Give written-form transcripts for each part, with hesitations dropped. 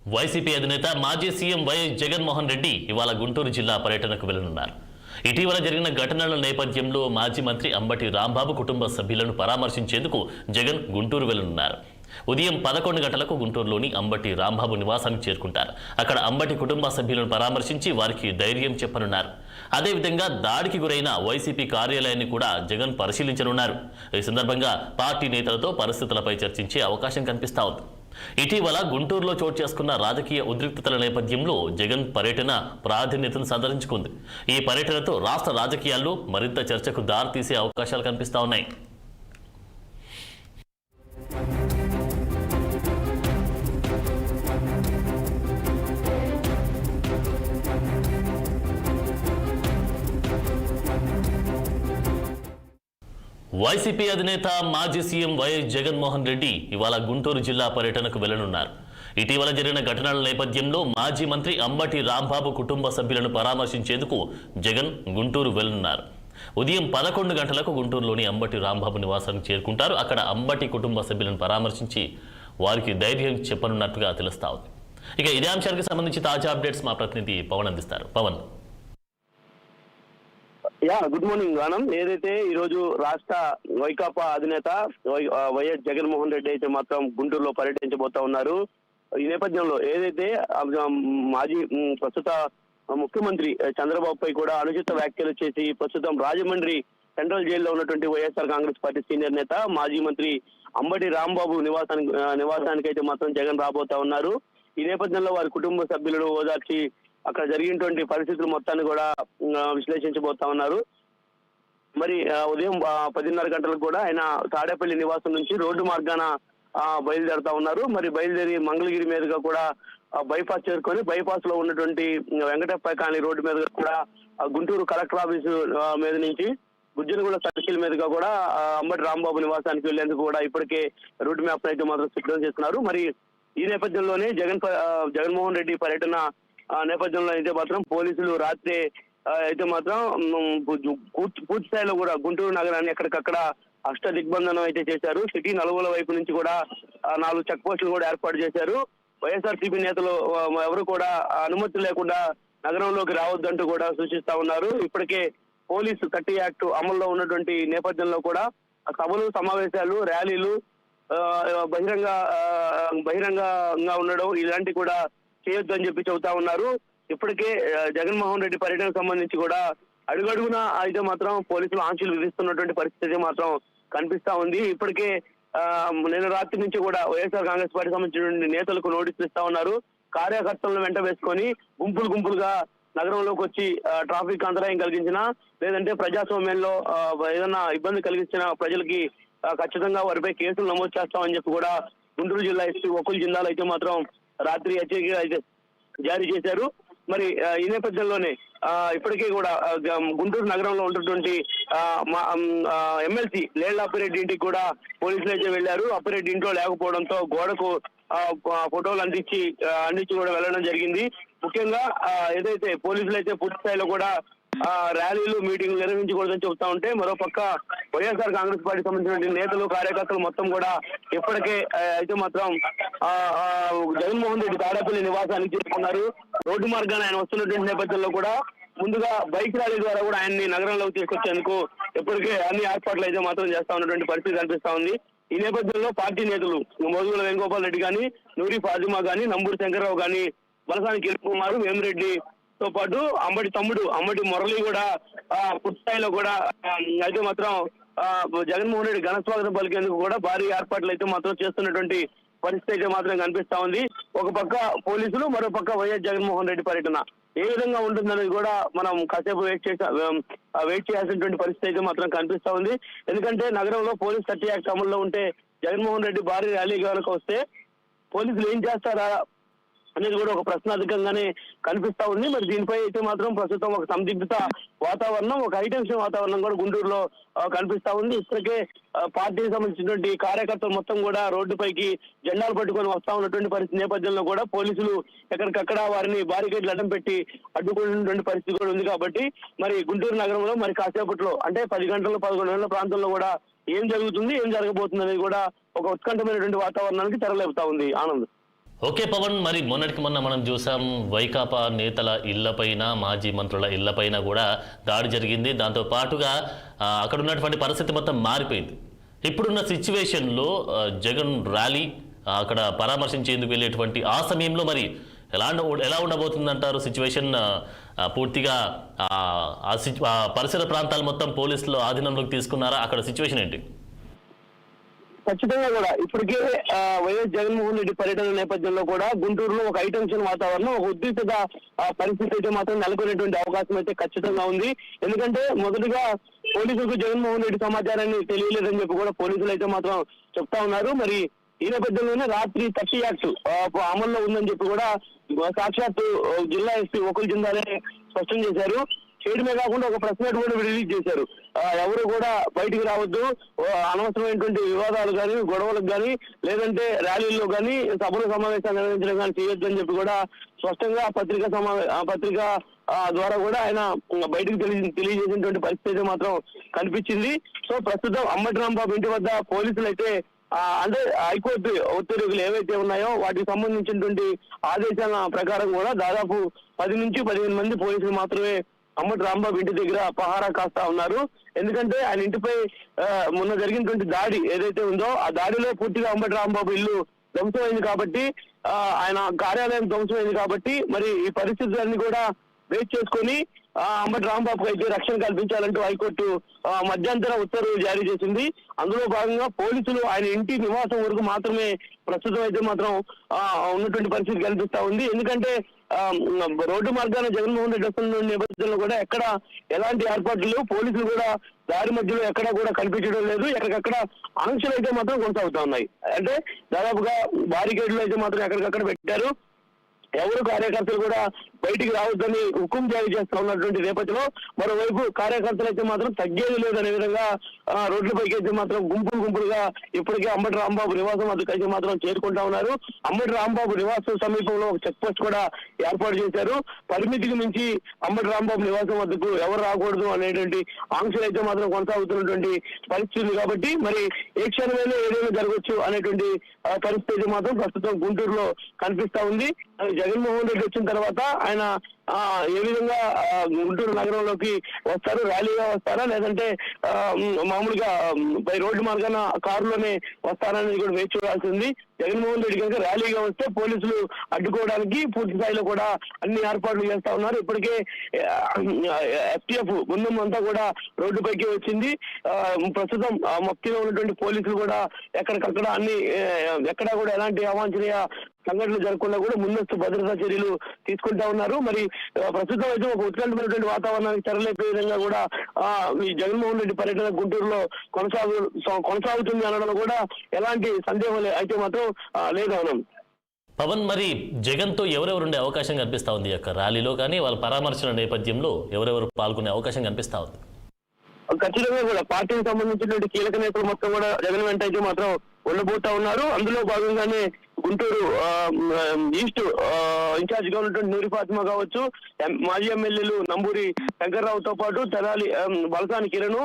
YCP అధినేత మాజీ CM YS Jaganmohan Reddy ఇవాళ గుంటూరు జిల్లా పర్యటనకు వెళ్లనున్నారు. ఇటీవల జరిగిన ఘటనల నేపథ్యంలో మాజీ మంత్రి అంబటి రాంబాబు కుటుంబ సభ్యులను పరామర్శించేందుకు జగన్ గుంటూరు వెళ్లనున్నారు. ఉదయం 11 గంటలకు గుంటూరులోని అంబటి రాంబాబు నివాసానికి చేరుకుంటారు. అక్కడ అంబటి కుటుంబ సభ్యులను పరామర్శించి వారికి ధైర్యం చెప్పనున్నారు. అదేవిధంగా దాడికి గురైన వైసీపీ కార్యాలయాన్ని కూడా జగన్ పరిశీలించనున్నారు. ఈ సందర్భంగా పార్టీ నేతలతో పరిస్థితులపై చర్చించే అవకాశం కనిపిస్తా ఉంది. ఇటీవల గుంటూరులో చోటు చేసుకున్న రాజకీయ ఉద్రిక్తతల నేపథ్యంలో జగన్ పర్యటన ప్రాధాన్యతను సంతరించుకుంది. ఈ పర్యటనతో రాష్ట్ర రాజకీయాల్లో మరింత చర్చకు దారితీసే అవకాశాలు కనిపిస్తా ఉన్నాయి. వైసీపీ అధినేత మాజీ సీఎం వైఎస్ జగన్మోహన్ రెడ్డి ఇవాళ గుంటూరు జిల్లా పర్యటనకు వెళ్లనున్నారు. ఇటీవల జరిగిన ఘటనల నేపథ్యంలో మాజీ మంత్రి అంబటి రాంబాబు కుటుంబ సభ్యులను పరామర్శించేందుకు జగన్ గుంటూరు వెళ్లనున్నారు. ఉదయం 11 గంటలకు గుంటూరులోని అంబటి రాంబాబు నివాసానికి చేరుకుంటారు. అక్కడ అంబటి కుటుంబ సభ్యులను పరామర్శించి వారికి ధైర్యం చెప్పనున్నట్టుగా తెలుస్తా ఉంది. ఇక ఇదే అంశానికి సంబంధించి తాజా అప్డేట్స్ మా ప్రతినిధి పవన్ అందిస్తారు. పవన్. Good morning Anand. ఏదైతే ఈ రోజు రాష్ట్ర వైకాపా అధినేత వైఎస్ జగన్మోహన్ రెడ్డి అయితే మాత్రం గుంటూరులో పర్యటించబోతా ఉన్నారు. ఈ నేపథ్యంలో ఏదైతే మాజీ ప్రస్తుత ముఖ్యమంత్రి చంద్రబాబుపై కూడా అనుచిత వ్యాఖ్యలు చేసి ప్రస్తుతం రాజమండ్రి సెంట్రల్ జైల్లో ఉన్నటువంటి వైఎస్ఆర్ కాంగ్రెస్ పార్టీ సీనియర్ నేత మాజీ మంత్రి అంబటి రాంబాబు నివాసానికి అయితే మాత్రం జగన్ రాబోతా ఉన్నారు. ఈ నేపథ్యంలో వారి కుటుంబ సభ్యులను ఓదార్చి అక్కడ జరిగినటువంటి పరిస్థితులు మొత్తాన్ని కూడా విశ్లేషించబోతా ఉన్నారు. మరి ఉదయం 10:30 గంటలకు కూడా ఆయన తాడేపల్లి నివాసం నుంచి రోడ్డు మార్గాన బయలుదేరుతా ఉన్నారు. మరి బయలుదేరి మంగళగిరి మీదుగా కూడా బైపాస్ చేరుకొని బైపాస్ లో ఉన్నటువంటి వెంకటప్ప కాలనీ రోడ్డు మీద కూడా గుంటూరు కలెక్టర్ ఆఫీసు మీద నుంచి గుజ్జనగూడ సర్కిల్ మీదుగా కూడా అంబటి రాంబాబు నివాసానికి వెళ్లేందుకు కూడా ఇప్పటికే రూట్ మ్యాప్ అయితే మాత్రం సిద్ధం చేస్తున్నారు. మరి ఈ నేపథ్యంలోనే జగన్మోహన్ రెడ్డి పర్యటన నేపథ్యంలో అయితే మాత్రం పోలీసులు రాత్రి అయితే మాత్రం పూర్తి స్థాయిలో కూడా గుంటూరు నగరాన్ని ఎక్కడికక్కడ అష్ట దిగ్బంధనం అయితే చేశారు. సిటీ నలుగుల వైపు నుంచి కూడా 4 చెక్ పోస్టులు కూడా ఏర్పాటు చేశారు. వైఎస్ఆర్సీపీ నేతలు ఎవరు కూడా అనుమతి లేకుండా నగరంలోకి రావద్దంటూ కూడా సూచిస్తా ఉన్నారు. ఇప్పటికే పోలీసు 30 యాక్ట్ అమల్లో ఉన్నటువంటి నేపథ్యంలో కూడా సభలు, సమావేశాలు, ర్యాలీలు బహిరంగంగా ఉండడం ఇలాంటి కూడా చేయొద్దు అని చెప్పి చెబుతా ఉన్నారు. ఇప్పటికే జగన్మోహన్ రెడ్డి పర్యటనకు సంబంధించి కూడా అడుగడుగున అయితే మాత్రం పోలీసులు ఆంక్షలు విధిస్తున్నటువంటి పరిస్థితి మాత్రం కనిపిస్తా ఉంది. ఇప్పటికే నిన్న రాత్రి నుంచి కూడా వైఎస్ఆర్ కాంగ్రెస్ పార్టీ సంబంధించిన నేతలకు నోటీసులు ఇస్తా ఉన్నారు. కార్యకర్తలను వెంట వేసుకొని గుంపులుగా నగరంలోకి వచ్చి ట్రాఫిక్ అంతరాయం కలిగించినా లేదంటే ప్రజాస్వామ్యంలో ఏదైనా ఇబ్బంది కలిగించిన ప్రజలకి ఖచ్చితంగా వారిపై కేసులు నమోదు చేస్తామని చెప్పి కూడా గుంటూరు జిల్లా ఎస్పీ వకుల్ జిందాల్ అయితే మాత్రం రాత్రి హెచ్చరిక అయితే జారీ చేశారు. మరి ఈ నేపథ్యంలోనే ఇప్పటికే కూడా గుంటూరు నగరంలో ఉన్నటువంటి ఎమ్మెల్సీ లేళ్ల అప్పిరెడ్డి ఇంటికి కూడా పోలీసులు అయితే వెళ్లారు. అప్పిరెడ్డి ఇంట్లో లేకపోవడంతో గోడకు ఫోటోలు అందించి కూడా వెళ్ళడం జరిగింది. ముఖ్యంగా ఏదైతే పోలీసులు అయితే పూర్తి స్థాయిలో కూడా ర్యాలీలు, మీటింగ్లు నిర్వహించకూడదని చెబుతా ఉంటే మరోపక్క వైఎస్ఆర్ కాంగ్రెస్ పార్టీ సంబంధించిన నేతలు, కార్యకర్తలు మొత్తం కూడా ఇప్పటికే అయితే మాత్రం జగన్మోహన్ రెడ్డి తాడేపల్లి నివాసానికి చేరుకున్నారు. రోడ్డు మార్గాన్ని ఆయన వస్తున్నటువంటి నేపథ్యంలో కూడా ముందుగా బైక్ ర్యాలీ ద్వారా కూడా ఆయన్ని నగరంలోకి తీసుకొచ్చేందుకు ఇప్పటికే అన్ని ఏర్పాట్లు అయితే మాత్రం చేస్తా ఉన్నటువంటి పరిస్థితి కనిపిస్తా ఉంది. ఈ నేపథ్యంలో పార్టీ నేతలు మోదుగుల వేణుగోపాల్ రెడ్డి కానీ, నూరి ఫాతిమా కానీ, నంబూరి శంకర్రావు కానీ, బలసాని కిరణ్ కుమార్, వేమిరెడ్డి తో పాటు అంబటి తమ్ముడు అంబటి మురళి కూడా పూర్తి స్థాయిలో కూడా అయితే మాత్రం జగన్మోహన్ రెడ్డి ఘన స్వాగతం పలికేందుకు కూడా భారీ ఏర్పాట్లు అయితే మాత్రం చేస్తున్నటువంటి పరిస్థితి అయితే మాత్రం కనిపిస్తా ఉంది. ఒక పక్క పోలీసులు, మరో పక్క వైఎస్ జగన్మోహన్ రెడ్డి పర్యటన ఏ విధంగా ఉంటుందనేది కూడా మనం కాసేపు వెయిట్ చేయాల్సినటువంటి పరిస్థితి అయితే మాత్రం కనిపిస్తా ఉంది. ఎందుకంటే నగరంలో పోలీస్ 30 యాక్ట్ అమల్లో ఉంటే జగన్మోహన్ రెడ్డి భారీ ర్యాలీ కనుక వస్తే పోలీసులు ఏం చేస్తారా అనేది కూడా ఒక ప్రశ్నార్థకంగానే కనిపిస్తా ఉంది. మరి దీనిపై అయితే మాత్రం ప్రస్తుతం ఒక సందిగ్ధత వాతావరణం, ఒక హైటెన్షన్ వాతావరణం కూడా గుంటూరులో కనిపిస్తా ఉంది. ఇప్పటికే పార్టీకి సంబంధించినటువంటి కార్యకర్తలు మొత్తం కూడా రోడ్డుపైకి జెండాలు పట్టుకొని వస్తా ఉన్నటువంటి పరిస్థితి నేపథ్యంలో కూడా పోలీసులు ఎక్కడికక్కడ వారిని బారికేడ్లు అడ్డం పెట్టి అడ్డుకున్నటువంటి పరిస్థితి కూడా ఉంది. కాబట్టి మరి గుంటూరు నగరంలో మరి కాసేపట్లో అంటే 10 గంటల 11 గంటల ప్రాంతంలో కూడా ఏం జరుగుతుంది, ఏం జరగబోతుంది అనేది కూడా ఒక ఉత్కంఠమైనటువంటి వాతావరణానికి తెరలేపుతా ఉంది. ఆనంద్. ఓకే పవన్, మరి మొన్నటికి మొన్న మనం చూసాం వైకాపా నేతల ఇళ్లపైన, మాజీ మంత్రుల ఇళ్లపైన కూడా దాడి జరిగింది. దాంతో పాటుగా అక్కడ ఉన్నటువంటి పరిస్థితి మొత్తం మారిపోయింది. ఇప్పుడున్న సిచ్యువేషన్లో జగన్ ర్యాలీ అక్కడ పరామర్శించేందుకు వెళ్ళేటువంటి ఆ సమయంలో మరి ఎలా ఉండబోతుందంటారు సిచ్యువేషన్? పూర్తిగా పరిసర ప్రాంతాలు మొత్తం పోలీసులు ఆధీనంలోకి తీసుకున్నారా? అక్కడ సిచ్యువేషన్ ఏంటి? ఖచ్చితంగా కూడా ఇప్పటికే వైఎస్ జగన్మోహన్ రెడ్డి పర్యటన నేపథ్యంలో కూడా గుంటూరులో ఒక హైటెన్షన్ వాతావరణం, ఒక ఉద్రిక్తత పరిస్థితి అయితే మాత్రం నెలకొనేటువంటి అవకాశం అయితే ఖచ్చితంగా ఉంది. ఎందుకంటే మొదటిగా పోలీసులకు జగన్మోహన్ రెడ్డి సమాచారాన్ని తెలియలేదని చెప్పి కూడా పోలీసులు అయితే మాత్రం చెప్తా ఉన్నారు. మరి ఈ నేపథ్యంలోనే రాత్రి 30 యాక్ట్ అమల్లో ఉందని చెప్పి కూడా సాక్షాత్తు జిల్లా ఎస్పీ ఒకల్ జిందాలే స్పష్టం చేశారు. చేయడమే కాకుండా ఒక ప్రెస్ నోట్ కూడా రిలీజ్ చేశారు. ఎవరు కూడా బయటికి రావద్దు, అనవసరమైనటువంటి వివాదాలు కానీ, గొడవలకు కానీ, లేదంటే ర్యాలీల్లో కానీ, సభలు సమావేశాలు నిర్వహించడం కానీ చేయొద్దు అని చెప్పి కూడా స్పష్టంగా పత్రిక ద్వారా కూడా ఆయన బయటకు తెలియజేసినటువంటి పరిస్థితి మాత్రం కనిపించింది. సో ప్రస్తుతం అంబటి రాంబాబు ఇంటి వద్ద పోలీసులు అయితే అంటే హైకోర్టు ఉత్తర్వులు ఏవైతే ఉన్నాయో వాటికి సంబంధించినటువంటి ఆదేశాల ప్రకారం కూడా దాదాపు 10 నుంచి 15 మంది పోలీసులు మాత్రమే అంబటి రాంబాబు ఇంటి దగ్గర పహారా కాస్తా ఉన్నారు. ఎందుకంటే ఆయన ఇంటిపై మొన్న జరిగినటువంటి దాడి ఏదైతే ఉందో ఆ దాడిలో పూర్తిగా అంబటి రాంబాబు ఇల్లు ధ్వంసమైంది కాబట్టి, ఆయన కార్యాలయం ధ్వంసమైంది కాబట్టి, మరి ఈ పరిస్థితులన్నీ కూడా బేస్ చేసుకొని అంబటి రాంబాబుకి అయితే రక్షణ కల్పించాలంటూ హైకోర్టు మధ్యంతర ఉత్తర్వులు జారీ చేసింది. అందులో భాగంగా పోలీసులు ఆయన ఇంటి నివాసం వరకు మాత్రమే ప్రస్తుతం అయితే మాత్రం ఉన్నటువంటి పరిస్థితి కనిపిస్తా ఉంది. ఎందుకంటే రోడ్డు మార్గాన జగన్మోహన్ రెడ్డి వస్తున్న నేపథ్యంలో కూడా ఎక్కడ ఎలాంటి ఏర్పాట్లు లేవు. పోలీసులు కూడా దారి మధ్యలో ఎక్కడా కూడా కనిపించడం లేదు. ఎక్కడికక్కడ ఆంక్షలు అయితే మాత్రం కొనసాగుతా ఉన్నాయి. అంటే దాదాపుగా బారికేడ్లు అయితే మాత్రం ఎక్కడికక్కడ పెట్టారు. ఎవరు కార్యకర్తలు కూడా బయటికి రావద్దని హుకుం జారీ చేస్తా ఉన్నటువంటి నేపథ్యంలో మరోవైపు కార్యకర్తలు అయితే మాత్రం తగ్గేది లేదనే విధంగా రోడ్లపైకి అయితే మాత్రం గుంపులుగా ఇప్పటికే అంబటి రాంబాబు నివాసం వద్దకు అయితే మాత్రం చేరుకుంటా ఉన్నారు. అంబటి రాంబాబు నివాసం సమీపంలో ఒక చెక్ పోస్ట్ కూడా ఏర్పాటు చేశారు. పరిమితికి మించి అంబటి రాంబాబు నివాసం వద్దకు ఎవరు రాకూడదు అనేటువంటి ఆంక్షలు అయితే మాత్రం కొనసాగుతున్నటువంటి పరిస్థితులు కాబట్టి మరి ఏ క్షణమైనా ఏదైనా జరగవచ్చు అనేటువంటి పరిస్థితి మాత్రం ప్రస్తుతం గుంటూరులో కనిపిస్తా ఉంది. జగన్మోహన్ రెడ్డి వచ్చిన తర్వాత ఆయన ఏ విధంగా గుంటూరు నగరంలోకి వస్తారు, ర్యాలీగా వస్తారా లేదంటే మామూలుగా బై రోడ్డు మార్గాన కారులోనే వస్తారనేది కూడా వేచి చూడాల్సింది. జగన్మోహన్ రెడ్డి కనుక ర్యాలీగా వస్తే పోలీసులు అడ్డుకోవడానికి పూర్తి స్థాయిలో కూడా అన్ని ఏర్పాట్లు చేస్తా ఉన్నారు. ఇప్పటికే ఎఫ్టీఎఫ్ బృందం అంతా కూడా రోడ్డుపైకి వచ్చింది. ప్రస్తుతం మక్కిలో ఉన్నటువంటి పోలీసులు కూడా ఎక్కడికక్కడ ఎక్కడా కూడా ఎలాంటి అవాంఛనీయ సంఘటనలు జరగకుండా కూడా ముందస్తు భద్రతా చర్యలు తీసుకుంటా ఉన్నారు. మరి ప్రస్తుతం అయితే ఒక ఉత్కంఠమైనటువంటి వాతావరణానికి తెరలేపే విధంగా కూడా ఈ జగన్మోహన్ రెడ్డి పర్యటన గుంటూరులో కొనసాగుతుంది అనడంలో కూడా ఎలాంటి సందేహం అయితే మాత్రం లేదు. అవును పవన్, మరి జగన్ తో ఎవరెవరు ఉండే అవకాశం కనిపిస్తా ఉంది యొక్క ర్యాలీలో కానీ వాళ్ళ పరామర్శన నేపథ్యంలో ఎవరెవరు పాల్గొనే అవకాశం కనిపిస్తా ఉంది? ఖచ్చితంగా కూడా పార్టీకి సంబంధించినటువంటి కీలక నేతలు మొత్తం కూడా జగన్ వెంట అయితే మాత్రం ఉండబోతా ఉన్నారు. అందులో భాగంగానే గుంటూరు ఈస్ట్ ఇన్ఛార్జ్ గా ఉన్నటువంటి నూరి ఫాతిమా కావచ్చు, మాజీ ఎమ్మెల్యేలు నంబూరి శంకర్రావుతో పాటు తెనాలి బలసాని కిరణ్,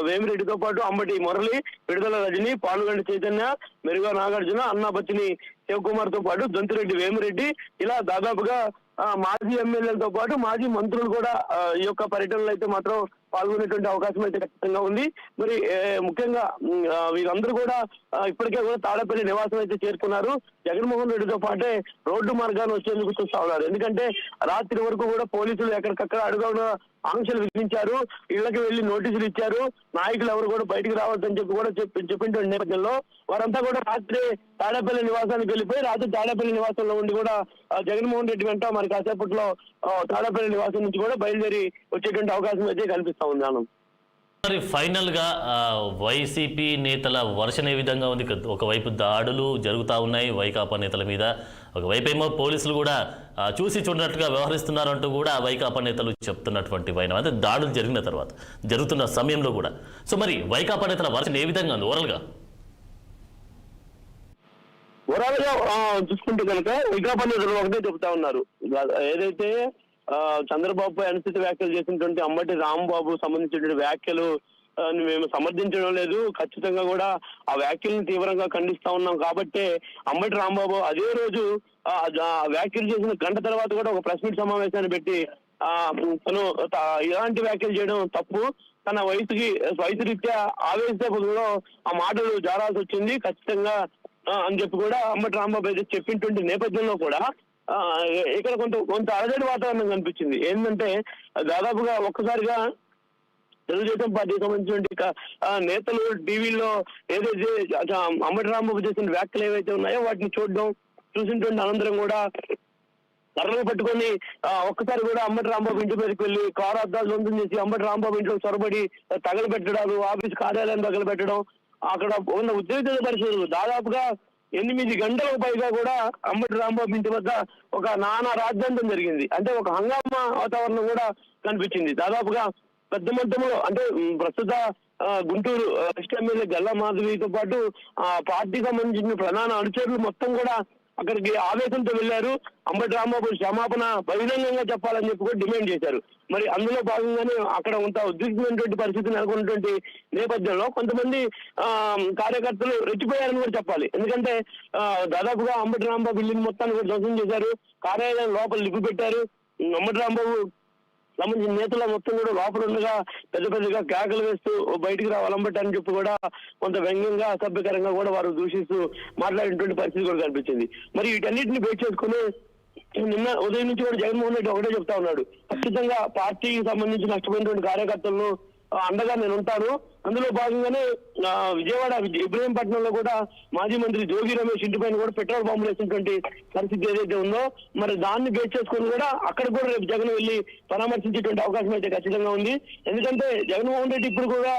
వేమిరెడ్డితో పాటు అంబటి మురళి, విడుదల రజని, పాలుగండి చైతన్య, మెరుగా నాగార్జున, అన్నాబత్తిని శివకుమార్ తో పాటు దొంతిరెడ్డి వేమిరెడ్డి, ఇలా దాదాపుగా మాజీ ఎమ్మెల్యేలతో పాటు మాజీ మంత్రులు కూడా ఈ యొక్క పర్యటనలో అయితే మాత్రం పాల్గొనేటువంటి అవకాశం అయితే ఖచ్చితంగా ఉంది. మరి ముఖ్యంగా వీరందరూ కూడా ఇప్పటికే కూడా తాడేపల్లి నివాసం అయితే చేరుకున్నారు. జగన్మోహన్ రెడ్డితో పాటే రోడ్డు మార్గాన్ని వచ్చేందుకు చూస్తా ఉన్నారు. ఎందుకంటే రాత్రి వరకు కూడా పోలీసులు ఎక్కడికక్కడ అడుగున ఆంక్షలు విధించారు, ఇళ్లకు వెళ్లి నోటీసులు ఇచ్చారు. నాయకులు ఎవరు కూడా బయటికి రావద్దని చెప్పి కూడా చెప్పిన నేపథ్యంలో వారంతా కూడా రాత్రి తాడేపల్లి నివాసానికి వెళ్ళిపోయి రాత్రి తాడేపల్లి నివాసంలో ఉండి కూడా జగన్మోహన్ రెడ్డి వెంట మరి కాసేపట్లో తాడేపల్లి నివాసం నుంచి కూడా బయలుదేరి వచ్చేటువంటి అవకాశం అయితే కనిపిస్తా ఉంది. ఆనంద్, మరి ఫైనల్ గా వైసీపీ నేతల వర్షన్ ఏ విధంగా ఉంది? ఒకవైపు దాడులు జరుగుతూ ఉన్నాయి వైకాపా నేతల మీద, ఒకవైపు ఏమో పోలీసులు కూడా చూసి చూడనట్టుగా వ్యవహరిస్తున్నారు అంటూ కూడా వైకాపా నేతలు చెప్తున్నటువంటి వైనం, అంటే దాడులు జరిగిన తర్వాత జరుగుతున్న సమయంలో కూడా. సో మరి వైకాపా నేతల వర్షన్ ఏ విధంగా ఉంది ఓవరాల్ గా చూసుకుంటే కనుక వైకాపా నేతలు ఒకటే చెబుతా ఉన్నారు. ఏదైతే చంద్రబాబుపై అనుచిత వ్యాఖ్యలు చేసినటువంటి అంబటి రాంబాబు సంబంధించినటువంటి వ్యాఖ్యలు మేము సమర్థించడం లేదు, ఖచ్చితంగా కూడా ఆ వ్యాఖ్యలను తీవ్రంగా ఖండిస్తా ఉన్నాం. కాబట్టే అంబటి రాంబాబు అదే రోజు వ్యాఖ్యలు చేసిన గంట తర్వాత కూడా ఒక ప్రెస్ మీట్ సమావేశాన్ని పెట్టి తను ఇలాంటి వ్యాఖ్యలు చేయడం తప్పు, తన వయసు రీత్యా ఆవేశంలో ఆ మాటలు జారాల్సి వచ్చింది ఖచ్చితంగా అని చెప్పి కూడా అంబటి రాంబాబు అయితే చెప్పింటువంటి నేపథ్యంలో కూడా ఇక్కడ కొంత అలజడి వాతావరణం కనిపించింది. ఏంటంటే దాదాపుగా ఒక్కసారిగా తెలుగుదేశం పార్టీకి సంబంధించిన నేతలు టీవీలో ఏదైతే అంబటి రాంబాబు చేసిన వ్యాఖ్యలు ఏవైతే ఉన్నాయో వాటిని చూసినటువంటి అనంతరం కూడా కర్రలు పట్టుకొని ఒక్కసారి కూడా అంబటి రాంబాబు ఇంటి మీదకి వెళ్ళి కారు అద్దాలు సొంతం చేసి అంబటి రాంబాబు ఇంట్లో చొరబడి తగలబెట్టడాలు, ఆఫీస్ కార్యాలయం తగలబెట్టడం, అక్కడ ఉన్న ఉద్రిక్త పరిస్థితులు దాదాపుగా 8 గంటలకు పైగా కూడా అంబటి రాంబాబు ఇంటి వద్ద ఒక నానా రాజ్యాంగం జరిగింది. అంటే ఒక హంగామా వాతావరణం కూడా కనిపించింది. దాదాపుగా పెద్ద మొత్తంలో అంటే ప్రస్తుత గుంటూరు వెస్ట్ ఎమ్మెల్యే గల్లా మాధవితో పాటు పార్టీకి సంబంధించిన ప్రధాన అనుచరులు మొత్తం కూడా అక్కడికి ఆవేశంతో వెళ్లారు. అంబటి రాంబాబు క్షమాపణ బహిరంగంగా చెప్పాలని చెప్పి కూడా డిమాండ్ చేశారు. మరి అందులో భాగంగానే అక్కడ కొంత ఉద్రిక్తమైనటువంటి పరిస్థితి నెలకొన్నటువంటి నేపథ్యంలో కొంతమంది కార్యకర్తలు రెచ్చిపోయారని కూడా చెప్పాలి. ఎందుకంటే దాదాపుగా అంబటి రాంబాబు ఇల్లు మొత్తాన్ని కూడా ధ్వంసం చేశారు, కార్యాలయం లోపల లిపి పెట్టారు. అంబటి రాంబాబు సంబంధించిన నేతల మొత్తం కూడా లోపల ఉండగా పెద్దగా కేకలు వేస్తూ బయటికి రావాలంబట్టి అని చెప్పి కూడా కొంత వ్యంగ్యంగా అసభ్యకరంగా కూడా వారు దూషిస్తూ మాట్లాడినటువంటి పరిస్థితి కూడా కనిపించింది. మరి వీటన్నిటిని బయట చేసుకుని నిన్న ఉదయం నుంచి కూడా జగన్మోహన్ రెడ్డి ఒకటే చెప్తా ఉన్నాడు, ఖచ్చితంగా పార్టీకి సంబంధించి నష్టపోయినటువంటి కార్యకర్తలను అండగా నేను ఉంటాను. అందులో భాగంగానే విజయవాడ ఇబ్రహీంపట్నంలో కూడా మాజీ మంత్రి జోగి రమేష్ ఇంటి పైన కూడా పెట్రోల్ బాంబులు వేసినటువంటి పరిస్థితి ఏదైతే ఉందో మరి దాన్ని బేస్ చేసుకుని కూడా అక్కడ కూడా రేపు జగన్ వెళ్లి పరామర్శించేటువంటి అవకాశం అయితే ఖచ్చితంగా ఉంది. ఎందుకంటే జగన్మోహన్ రెడ్డి ఇప్పుడు కూడా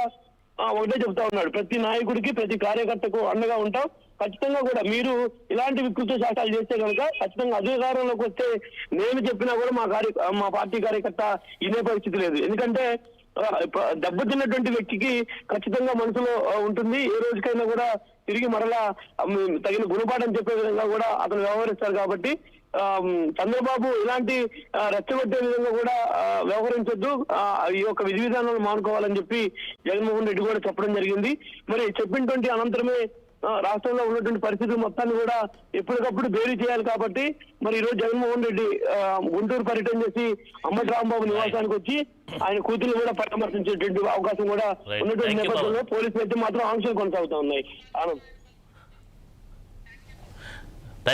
ఒకటే చెప్తా ఉన్నాడు, ప్రతి నాయకుడికి ప్రతి కార్యకర్తకు అండగా ఉంటాం, ఖచ్చితంగా కూడా మీరు ఇలాంటి వికృత శాఖలు చేస్తే కనుక ఖచ్చితంగా అధికారంలోకి వస్తే నేను చెప్పినా కూడా మా పార్టీ కార్యకర్త ఇనే పరిస్థితి లేదు. ఎందుకంటే దెబ్బతిన్నటువంటి వ్యక్తికి ఖచ్చితంగా మనసులో ఉంటుంది, ఏ రోజుకైనా కూడా తిరిగి మరలా తగిన గుణపాఠం చెప్పే విధంగా కూడా అతను వ్యవహరిస్తారు. కాబట్టి చంద్రబాబు ఇలాంటి రెచ్చగొట్టే విధంగా కూడా వ్యవహరించొద్దు, ఈ యొక్క విధి విధానాలు మానుకోవాలని చెప్పి జగన్మోహన్ రెడ్డి కూడా చెప్పడం జరిగింది. మరి చెప్పినటువంటి అనంతరమే రాష్ట్రంలో ఉన్నటువంటి పరిస్థితులు మొత్తాన్ని కూడా ఎప్పటికప్పుడు బేరీ చేయాలి. కాబట్టి మరి ఈ రోజు జగన్మోహన్ రెడ్డి గుంటూరు పర్యటన చేసి అంబటి రాంబాబు నివాసానికి వచ్చి ఆయన కూతురు కూడా పరామర్శించేటువంటి అవకాశం కూడా ఉన్నటువంటి నేపథ్యంలో పోలీసులు అయితే మాత్రం ఆంక్షలు కొనసాగుతా ఉన్నాయి. ఆనంద్.